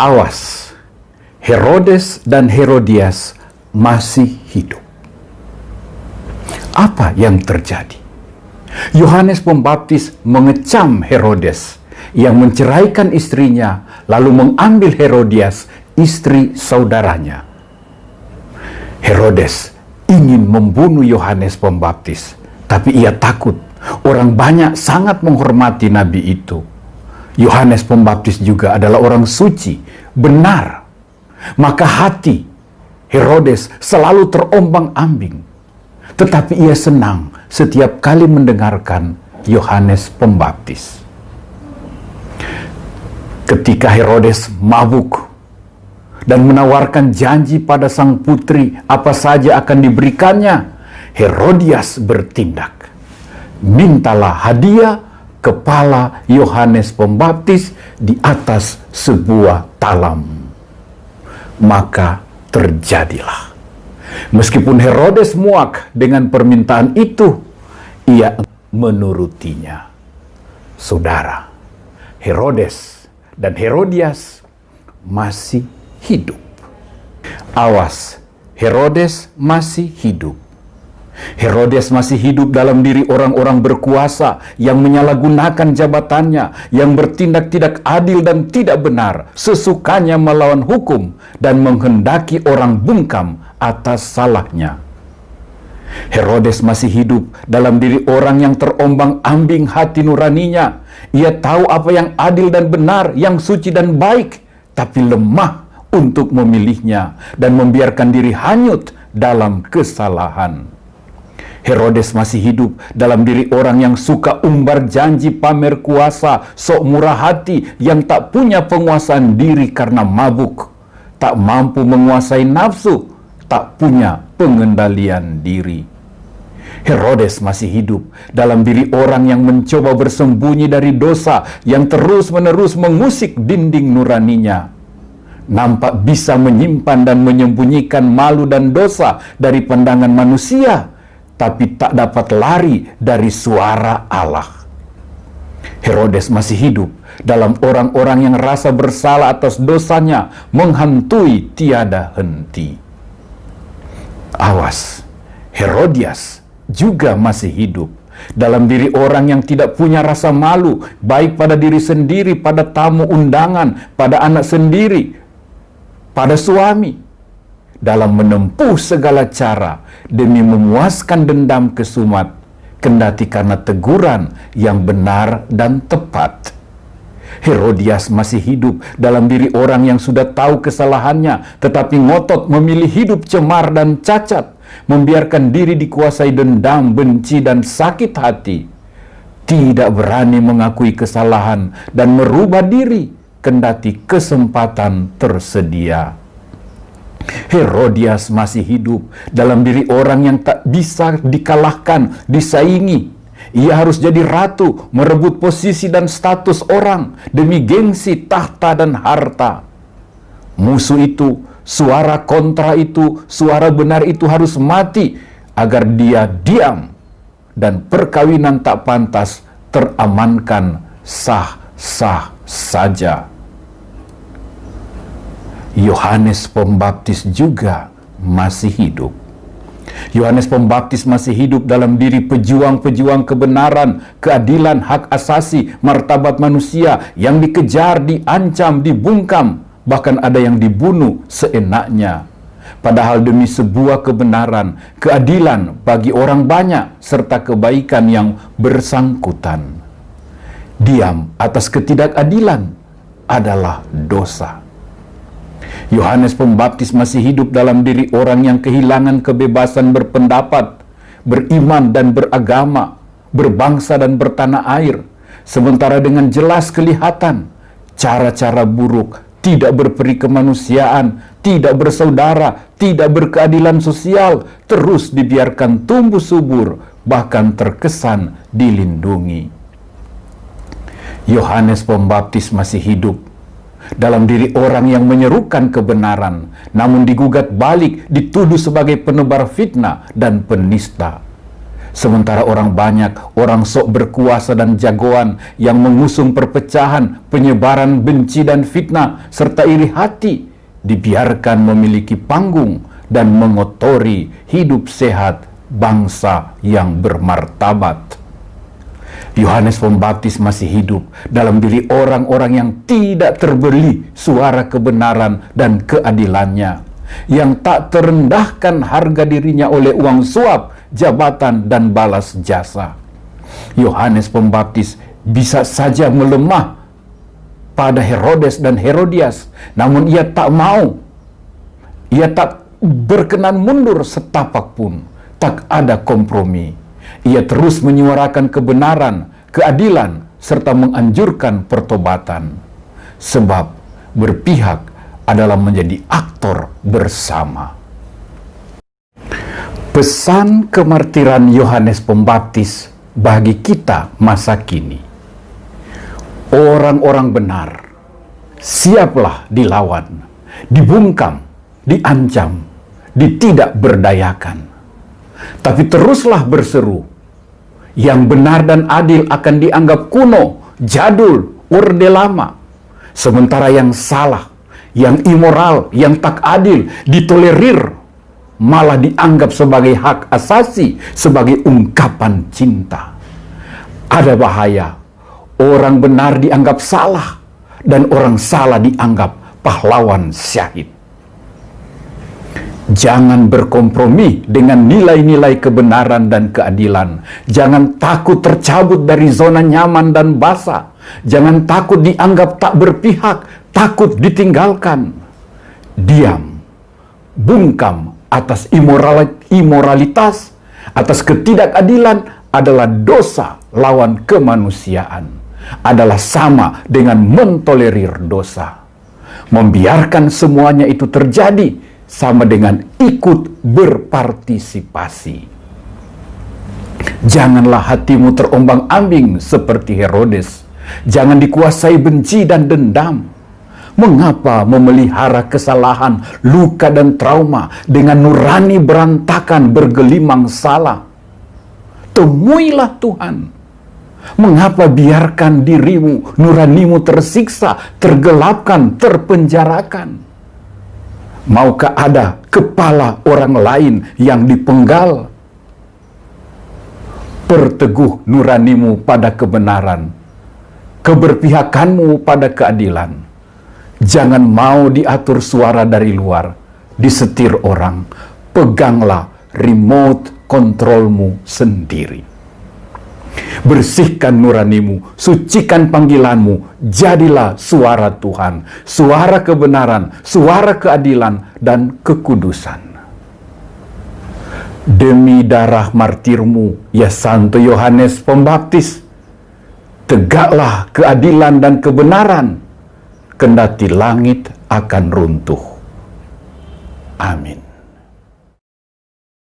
Awas, Herodes dan Herodias masih hidup. Apa yang terjadi? Yohanes Pembaptis mengecam Herodes yang menceraikan istrinya, lalu mengambil Herodias, istri saudaranya. Herodes ingin membunuh Yohanes Pembaptis, tapi ia takut. Orang banyak sangat menghormati nabi itu. Yohanes Pembaptis juga adalah orang suci, benar. Maka hati Herodes selalu terombang-ambing. Tetapi ia senang setiap kali mendengarkan Yohanes Pembaptis. Ketika Herodes mabuk dan menawarkan janji pada sang putri apa saja akan diberikannya, Herodias bertindak. Mintalah hadiah kepala Yohanes Pembaptis di atas sebuah talam. Maka terjadilah. Meskipun Herodes muak dengan permintaan itu, ia menurutinya. Saudara, Herodes dan Herodias masih hidup. Awas, Herodes masih hidup. Herodes masih hidup dalam diri orang-orang berkuasa yang menyalahgunakan jabatannya, yang bertindak tidak adil dan tidak benar, sesukanya melawan hukum dan menghendaki orang bungkam atas salahnya. Herodes masih hidup dalam diri orang yang terombang-ambing hati nuraninya. Ia tahu apa yang adil dan benar, yang suci dan baik, tapi lemah untuk memilihnya dan membiarkan diri hanyut dalam kesalahan. Herodes masih hidup dalam diri orang yang suka umbar janji, pamer kuasa, sok murah hati, yang tak punya penguasaan diri karena mabuk, tak mampu menguasai nafsu, tak punya pengendalian diri. Herodes masih hidup dalam diri orang yang mencoba bersembunyi dari dosa yang terus-menerus mengusik dinding nuraninya. Nampak bisa menyimpan dan menyembunyikan malu dan dosa dari pandangan manusia, tapi tak dapat lari dari suara Allah. Herodes masih hidup dalam orang-orang yang rasa bersalah atas dosanya menghantui tiada henti. Awas, Herodias juga masih hidup dalam diri orang yang tidak punya rasa malu, baik pada diri sendiri, pada tamu undangan, pada anak sendiri, pada suami, dalam menempuh segala cara demi memuaskan dendam kesumat, kendati karena teguran yang benar dan tepat. Herodias masih hidup dalam diri orang yang sudah tahu kesalahannya, tetapi ngotot memilih hidup cemar dan cacat, membiarkan diri dikuasai dendam, benci, dan sakit hati, tidak berani mengakui kesalahan dan merubah diri, kendati kesempatan tersedia. Herodias masih hidup dalam diri orang yang tak bisa dikalahkan, disaingi. Ia harus jadi ratu, merebut posisi dan status orang demi gengsi, tahta, dan harta. Musuh itu, suara kontra itu, suara benar itu harus mati agar dia diam dan perkawinan tak pantas teramankan sah-sah saja. Yohanes Pembaptis juga masih hidup. Yohanes Pembaptis masih hidup dalam diri pejuang-pejuang kebenaran, keadilan, hak asasi, martabat manusia yang dikejar, diancam, dibungkam, bahkan ada yang dibunuh seenaknya. Padahal demi sebuah kebenaran, keadilan bagi orang banyak, serta kebaikan yang bersangkutan. Diam atas ketidakadilan adalah dosa. Yohanes Pembaptis masih hidup dalam diri orang yang kehilangan kebebasan berpendapat, beriman dan beragama, berbangsa dan bertanah air, sementara dengan jelas kelihatan cara-cara buruk, tidak berperi kemanusiaan, tidak bersaudara, tidak berkeadilan sosial, terus dibiarkan tumbuh subur, bahkan terkesan dilindungi. Yohanes Pembaptis masih hidup dalam diri orang yang menyerukan kebenaran, namun digugat balik, dituduh sebagai penebar fitnah dan penista. Sementara orang banyak, orang sok berkuasa dan jagoan yang mengusung perpecahan, penyebaran benci dan fitnah, serta iri hati, dibiarkan memiliki panggung dan mengotori hidup sehat bangsa yang bermartabat. Yohanes Pembaptis masih hidup dalam diri orang-orang yang tidak terbeli suara kebenaran dan keadilannya, yang tak terendahkan harga dirinya oleh uang suap, jabatan, dan balas jasa. Yohanes Pembaptis bisa saja melemah pada Herodes dan Herodias, namun ia tak mau. Ia tak berkenan mundur setapak pun, tak ada kompromi. Ia terus menyuarakan kebenaran, keadilan, serta menganjurkan pertobatan. Sebab berpihak adalah menjadi aktor bersama. Pesan kemartiran Yohanes Pembaptis bagi kita masa kini. Orang-orang benar, siaplah dilawan, dibungkam, diancam, ditidakberdayakan. Tapi teruslah berseru, yang benar dan adil akan dianggap kuno, jadul, orde lama. Sementara yang salah, yang imoral, yang tak adil ditolerir, malah dianggap sebagai hak asasi, sebagai ungkapan cinta. Ada bahaya, orang benar dianggap salah, dan orang salah dianggap pahlawan syahid. Jangan berkompromi dengan nilai-nilai kebenaran dan keadilan. Jangan takut tercabut dari zona nyaman dan basah. Jangan takut dianggap tak berpihak, takut ditinggalkan. Diam, bungkam atas imoralitas, atas ketidakadilan adalah dosa lawan kemanusiaan. Adalah sama dengan mentolerir dosa. Membiarkan semuanya itu terjadi sama dengan ikut berpartisipasi. Janganlah hatimu terombang-ambing seperti Herodes. Jangan dikuasai benci dan dendam. Mengapa memelihara kesalahan, luka dan trauma dengan nurani berantakan bergelimang salah? Temuilah Tuhan. Mengapa biarkan dirimu, nuranimu tersiksa, tergelapkan, terpenjarakan? Maukah ada kepala orang lain yang dipenggal? Perteguh nuranimu pada kebenaran, keberpihakanmu pada keadilan. Jangan mau diatur suara dari luar, disetir orang. Peganglah remote kontrolmu sendiri. Bersihkan nuranimu, sucikan panggilanmu, jadilah suara Tuhan, suara kebenaran, suara keadilan, dan kekudusan. Demi darah martirmu, ya Santo Yohanes Pembaptis, tegaklah keadilan dan kebenaran, kendati langit akan runtuh. Amin.